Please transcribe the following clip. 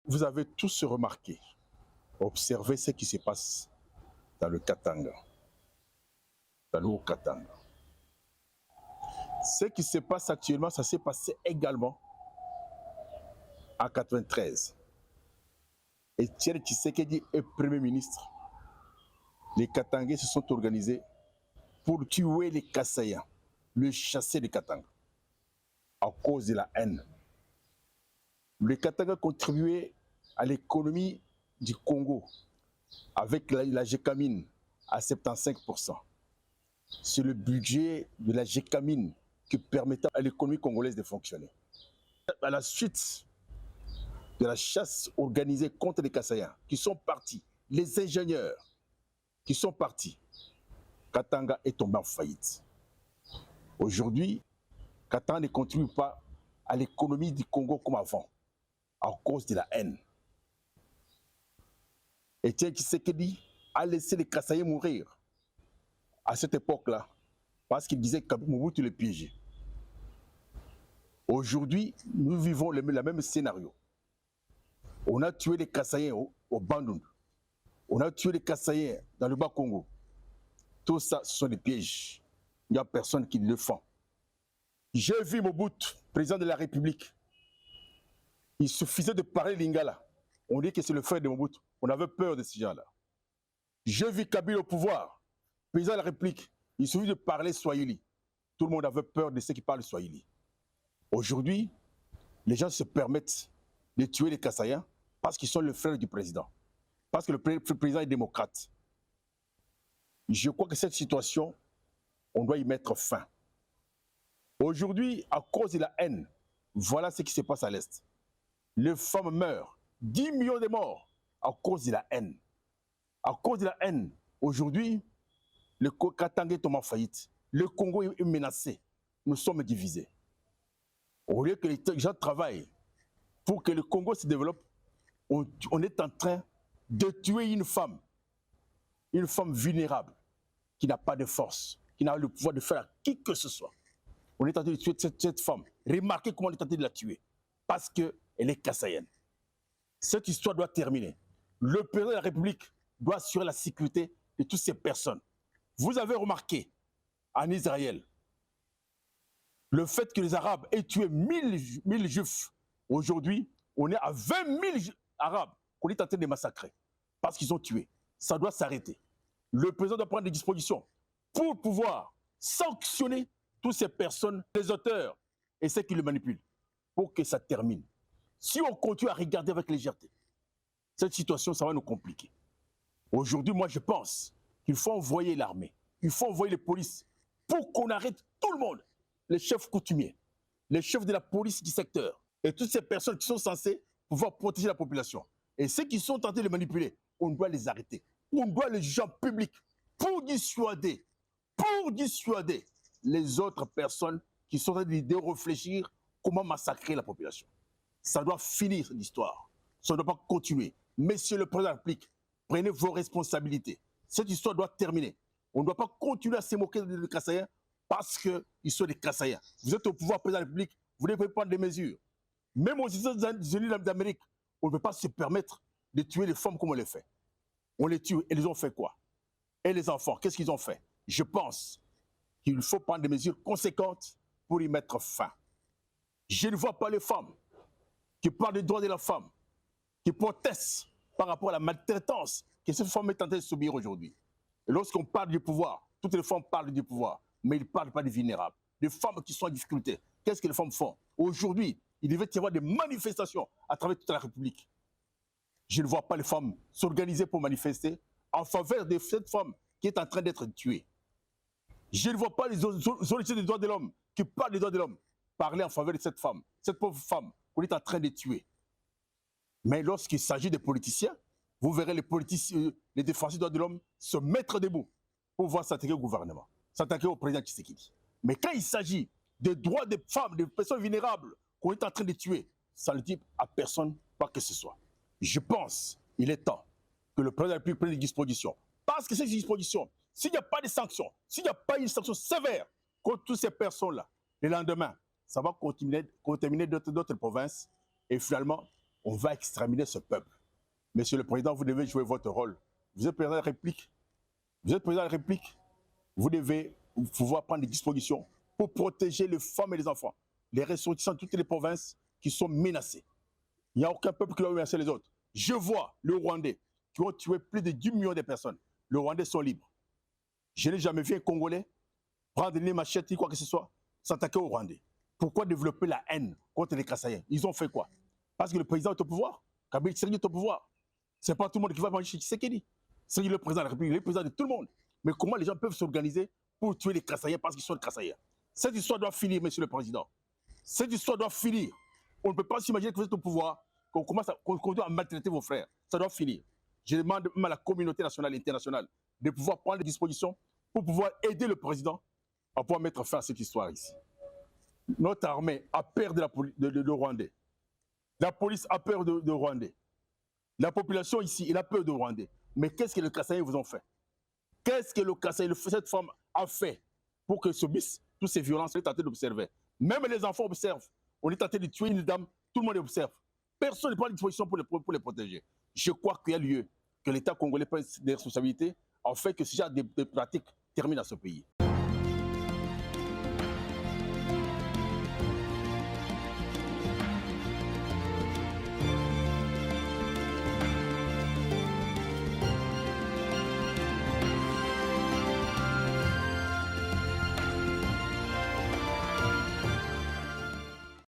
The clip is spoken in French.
Vous avez tous remarqué, observé ce qui se passe dans le Katanga, dans le Haut-Katanga. Ce qui se passe actuellement, ça s'est passé également en 93. Etienne Tshisekedi est Premier ministre. Les Katangais se sont organisés pour tuer les Kasaïens, le chasser les Katanga, à cause de la haine. Les Katanga contribuaient à l'économie du Congo avec la Gécamine à 75%. C'est le budget de la Gécamine qui permettait à l'économie congolaise de fonctionner. À la suite de la chasse organisée contre les Kasaïens, qui sont partis, les ingénieurs qui sont partis, Katanga est tombé en faillite. Aujourd'hui, Katanga ne contribue pas à l'économie du Congo comme avant, à cause de la haine. Etienne Tshisekedi a laissé les Kasaïens mourir à cette époque-là, parce qu'il disait que Mobutu les piégeait. Aujourd'hui, nous vivons le même scénario. On a tué les Kasaïens au Bandung. On a tué les Kasaïens dans le Bas-Congo. Tout ça, ce sont des pièges. Il n'y a personne qui le fait. J'ai vu Mobutu, président de la République. Il suffisait de parler lingala. On dit que c'est le frère de Mobutu. On avait peur de ces gens-là. J'ai vu Kabila au pouvoir, président de la République. Il suffit de parler Swahili. Tout le monde avait peur de ceux qui parlent Swahili. Aujourd'hui, les gens se permettent de tuer les Kasaïens parce qu'ils sont le frère du président. Parce que le président est démocrate. Je crois que cette situation, on doit y mettre fin. Aujourd'hui, à cause de la haine, voilà ce qui se passe à l'Est. Les femmes meurent. 10 millions de morts à cause de la haine. À cause de la haine, aujourd'hui, le Katanga est en faillite. Le Congo est menacé. Nous sommes divisés. Au lieu que les gens travaillent pour que le Congo se développe, on est en train de tuer une femme vulnérable, qui n'a pas de force, qui n'a le pouvoir de faire à qui que ce soit. On est en train de tuer cette femme. Remarquez comment on est en train de la tuer. Parce qu'elle est kassaïenne. Cette histoire doit terminer. Le président de la République doit assurer la sécurité de toutes ces personnes. Vous avez remarqué, en Israël, le fait que les Arabes aient tué 1000 Juifs. Aujourd'hui, on est à 20 000 Arabes qu'on est en train de massacrer. Parce qu'ils ont tué. Ça doit s'arrêter. Le président doit prendre des dispositions pour pouvoir sanctionner toutes ces personnes, les auteurs et ceux qui le manipulent, pour que ça termine. Si on continue à regarder avec légèreté, cette situation, ça va nous compliquer. Aujourd'hui, moi, je pense qu'il faut envoyer l'armée, il faut envoyer les polices pour qu'on arrête tout le monde, les chefs coutumiers, les chefs de la police du secteur et toutes ces personnes qui sont censées pouvoir protéger la population. Et ceux qui sont tentés de manipuler, on doit les arrêter. On doit les juger en public pour dissuader les autres personnes qui sont en train de réfléchir comment massacrer la population. Ça doit finir l'histoire. Ça ne doit pas continuer. Monsieur le président de la République, prenez vos responsabilités. Cette histoire doit terminer. On ne doit pas continuer à se moquer des Kassaïens parce qu'ils sont des Kassaïens. Vous êtes au pouvoir, président de la République, vous devez prendre des mesures. Même aux États-Unis d'Amérique, on ne peut pas se permettre de tuer les femmes comme on les fait. On les tue et ils ont fait quoi? Et les enfants, qu'est-ce qu'ils ont fait? Je pense qu'il faut prendre des mesures conséquentes pour y mettre fin. Je ne vois pas les femmes qui parlent des droits de la femme, qui protestent par rapport à la maltraitance que cette femme est en train de subir aujourd'hui. Et lorsqu'on parle du pouvoir, toutes les femmes parlent du pouvoir, mais ils ne parlent pas des vulnérables, des femmes qui sont en difficulté. Qu'est-ce que les femmes font? Aujourd'hui, il devait y avoir des manifestations à travers toute la République. Je ne vois pas les femmes s'organiser pour manifester en faveur de cette femme qui est en train d'être tuée. Je ne vois pas les origines des droits de l'homme qui parlent des droits de l'homme parler en faveur de cette femme, cette pauvre femme qu'on est en train de tuer. Mais lorsqu'il s'agit des politiciens, vous verrez les politiciens, les défenseurs des droits de l'homme se mettre debout pour pouvoir s'attaquer au gouvernement, s'attaquer au président Tshisekedi. Mais quand il s'agit des droits des femmes, des personnes vulnérables qu'on est en train de tuer, ça ne dit à personne quoi que ce soit. Je pense qu'il est temps que le président de la République prenne des dispositions. Parce que ces dispositions, s'il n'y a pas de sanctions, s'il n'y a pas une sanction sévère contre toutes ces personnes-là, le lendemain, ça va contaminer d'autres provinces et finalement, on va exterminer ce peuple. Monsieur le Président, vous devez jouer votre rôle. Vous êtes président de la République. Vous êtes président de la République. Vous devez pouvoir prendre des dispositions pour protéger les femmes et les enfants, les ressortissants de toutes les provinces qui sont menacés. Il n'y a aucun peuple qui doit menacer les autres. Je vois le Rwandais qui ont tué plus de 10 millions de personnes. Les Rwandais sont libres. Je n'ai jamais vu un Congolais prendre une machette ou quoi que ce soit, s'attaquer aux Rwandais. Pourquoi développer la haine contre les Kassaïens? Ils ont fait quoi? Parce que le président est au pouvoir. Kabila Tshisekedi est au pouvoir. Ce n'est pas tout le monde qui va manger chez Tshisekedi. C'est le président de la République, il est le président de tout le monde. Mais comment les gens peuvent s'organiser pour tuer les Kassaïens parce qu'ils sont des Kassaïens? Cette histoire doit finir, monsieur le président. Cette histoire doit finir. On ne peut pas s'imaginer que vous êtes au pouvoir, qu'on continue à maltraiter vos frères. Ça doit finir. Je demande même à la communauté nationale et internationale de pouvoir prendre des dispositions pour pouvoir aider le président à pouvoir mettre fin à cette histoire ici. Notre armée a peur de Rwandais. La police a peur de Rwandais. La population ici, elle a peur de Rwandais. Mais qu'est-ce que les Kassaïens vous ont fait? Qu'est-ce que le Kassaïen, cette femme a fait pour que subisse toutes ces violences? On est tenté d'observer. Même les enfants observent. On est tenté de tuer une dame, tout le monde observe. Personne ne prend les dispositions pour les protéger. Je crois qu'il y a lieu que l'État congolais prenne des responsabilités en fait que ce genre de pratiques terminent dans ce pays.